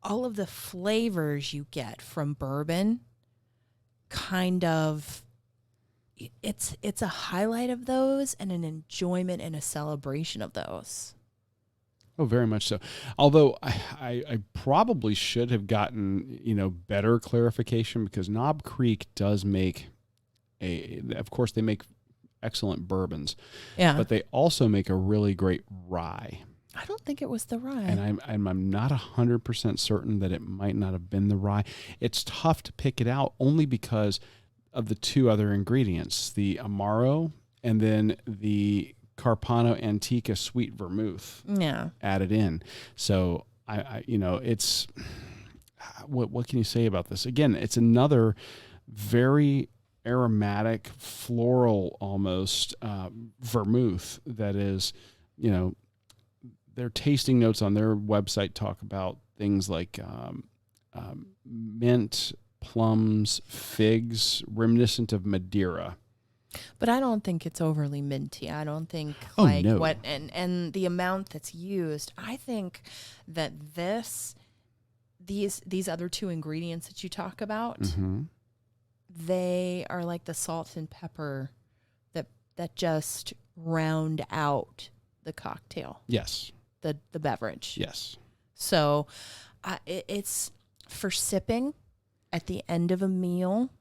all of the flavors you get from bourbon, kind of, it's a highlight of those and an enjoyment and a celebration of those. Oh, very much so. Although I probably should have gotten, better clarification, because Knob Creek does make of course they make excellent bourbons. Yeah. But they also make a really great rye. I don't think it was the rye. And I'm not 100% certain that it might not have been the rye. It's tough to pick it out only because of the two other ingredients, the Amaro and then the Carpano Antica Sweet Vermouth. Yeah. Added in. So it's what can you say about this? Again, it's another very aromatic, floral almost vermouth that is, their tasting notes on their website talk about things like mint, plums, figs, reminiscent of Madeira. But I don't think it's overly minty. I don't think no. what and the amount that's used. I think that these other two ingredients that you talk about, they are like the salt and pepper that just round out the cocktail. Yes. The beverage. Yes. So it's for sipping at the end of a meal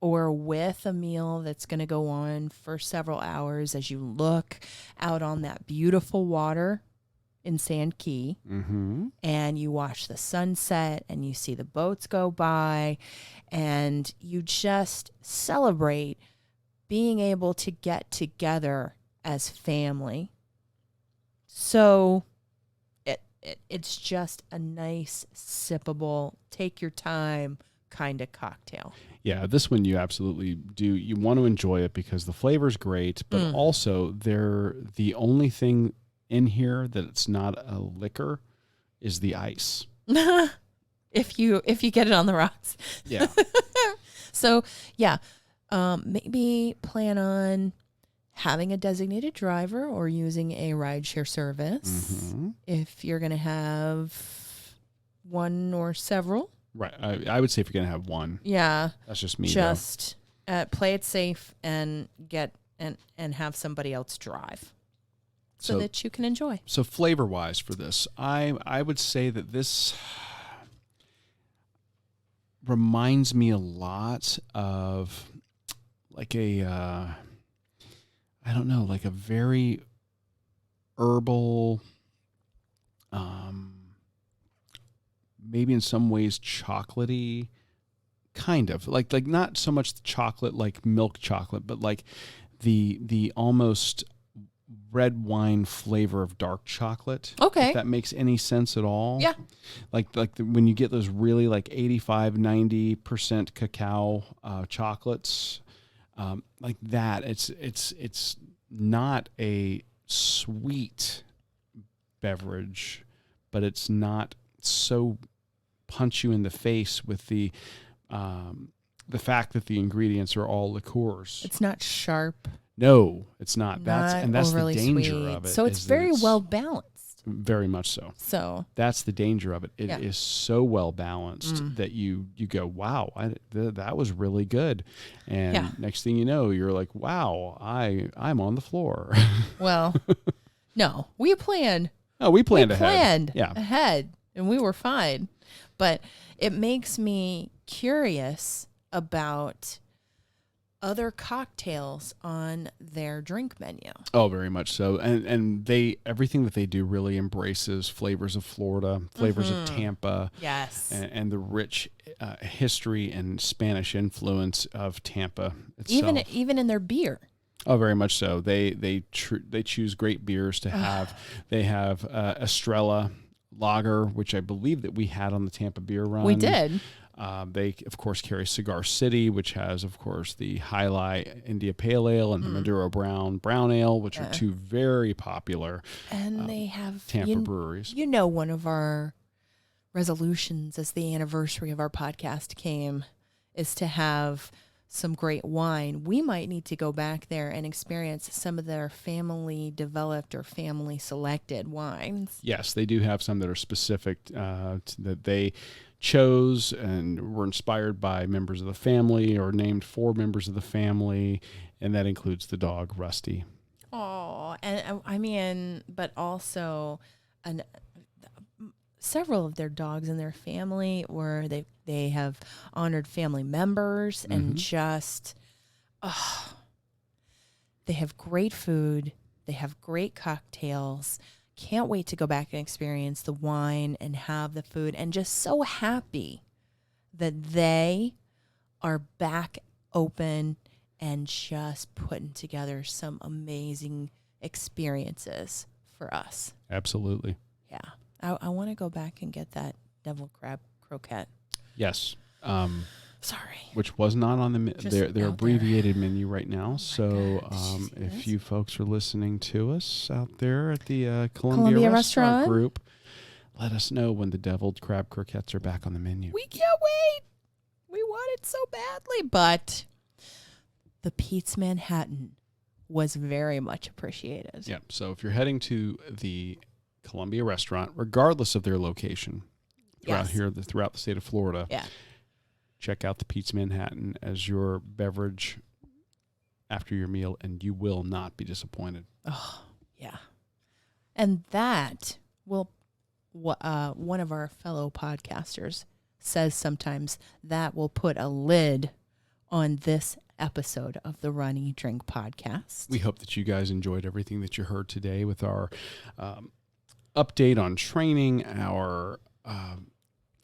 or with a meal that's going to go on for several hours as you look out on that beautiful water in Sand Key and you watch the sunset and you see the boats go by and you just celebrate being able to get together as family. So it's just a nice, sippable, take your time kind of cocktail. Yeah, this one you absolutely do. You want to enjoy it because the flavor's great, but also the only thing in here that it's not a liquor is the ice. If you get it on the rocks. Yeah. So, yeah, maybe plan on having a designated driver or using a rideshare service if you're going to have one or several. Right. I would say if you're going to have one. Yeah. That's just me. Just play it safe and and have somebody else drive so that you can enjoy. So flavor-wise for this, I would say that this reminds me a lot of like a like a very herbal, maybe in some ways chocolatey, kind of like not so much chocolate like milk chocolate, but like the almost red wine flavor of dark chocolate. Okay. If that makes any sense at all. Yeah. When you get those really like 85-90% cacao chocolates, like that, it's not a sweet beverage, but it's not so punch you in the face with the fact that the ingredients are all liqueurs. It's not sharp. No, it's not. That's the danger sweet. of it. So it's very well balanced. Very much so. So that's the danger of it. It is so well balanced that you go, wow, that was really good. And next thing you know, you're like, wow, I'm on the floor. Well, no, we planned. Oh, we planned ahead. Ahead, and we were fine. But it makes me curious about other cocktails on their drink menu. Oh, very much so. And everything that they do really embraces flavors of Florida, flavors of Tampa. Yes. And the rich history and Spanish influence of Tampa itself. Even in their beer. Oh, very much so. They choose great beers to have. They have Estrella Lager, which I believe that we had on the Tampa Beer Run. We did. They, of course, carry Cigar City, which has, of course, the High Life India Pale Ale and the Maduro Brown Ale, which are two very popular and they have Tampa breweries. You know, one of our resolutions as the anniversary of our podcast came is to have some great wine. We might need to go back there and experience some of their family developed or family selected wines. Yes, they do have some that are specific that they chose and were inspired by members of the family or named for members of the family, and that includes the dog Rusty. Oh, and I mean, but also several of their dogs in their family where they have honored family members and just they have great food, they have great cocktails. Can't wait to go back and experience the wine and have the food, and just so happy that they are back open and just putting together some amazing experiences for us. Absolutely. Yeah. I want to go back and get that deviled crab croquette. Yes. Sorry. Which was not on their abbreviated menu right now. So God, if you folks are listening to us out there at the Columbia Restaurant Group, let us know when the deviled crab croquettes are back on the menu. We can't wait. We want it so badly, but the Pete's Manhattan was very much appreciated. Yeah. So if you're heading to the Columbia restaurant, regardless of their location throughout the state of Florida, check out the Pete's Manhattan as your beverage after your meal, and you will not be disappointed. Oh, yeah. And that will, one of our fellow podcasters says sometimes that will put a lid on this episode of the Run, Eat, Drink podcast. We hope that you guys enjoyed everything that you heard today with our update on training, our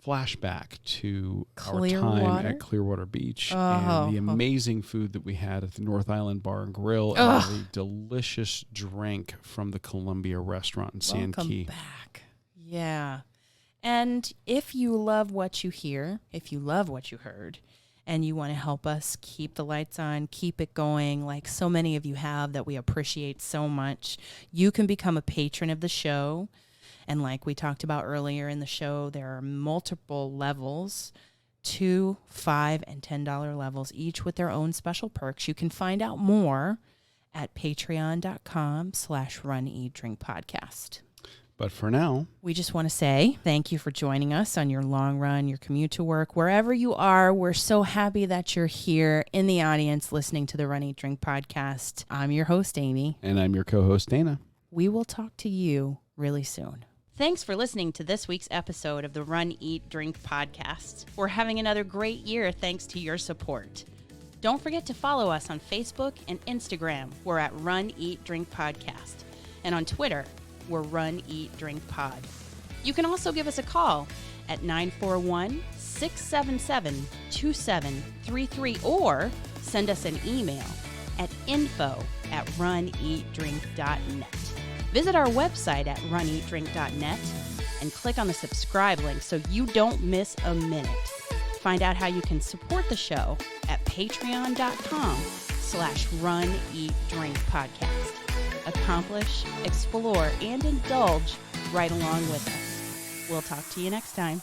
flashback to our time at Clearwater Beach, and the amazing food that we had at the North Island Bar and Grill, and the delicious drink from the Columbia restaurant in Sand Key. Welcome back. Yeah. And if you love what you hear, if you love what you heard, and you want to help us keep the lights on, keep it going, like so many of you have that we appreciate so much, you can become a patron of the show. And like we talked about earlier in the show, there are multiple levels, $2, $5, and $10 levels, each with their own special perks. You can find out more at patreon.com/runeatdrinkpodcast. But for now, we just want to say thank you for joining us on your long run, your commute to work, wherever you are. We're so happy that you're here in the audience listening to the Run, Eat, Drink podcast. I'm your host, Amy. And I'm your co-host, Dana. We will talk to you really soon. Thanks for listening to this week's episode of the Run, Eat, Drink podcast. We're having another great year thanks to your support. Don't forget to follow us on Facebook and Instagram. We're at Run, Eat, Drink Podcast. And on Twitter, we're Run, Eat, Drink Pod. You can also give us a call at 941-677-2733 or send us an email at info@runeatdrink.net. Visit our website at runeatdrink.net and click on the subscribe link so you don't miss a minute. Find out how you can support the show at patreon.com/runeatdrinkpodcast. Accomplish, explore, and indulge right along with us. We'll talk to you next time.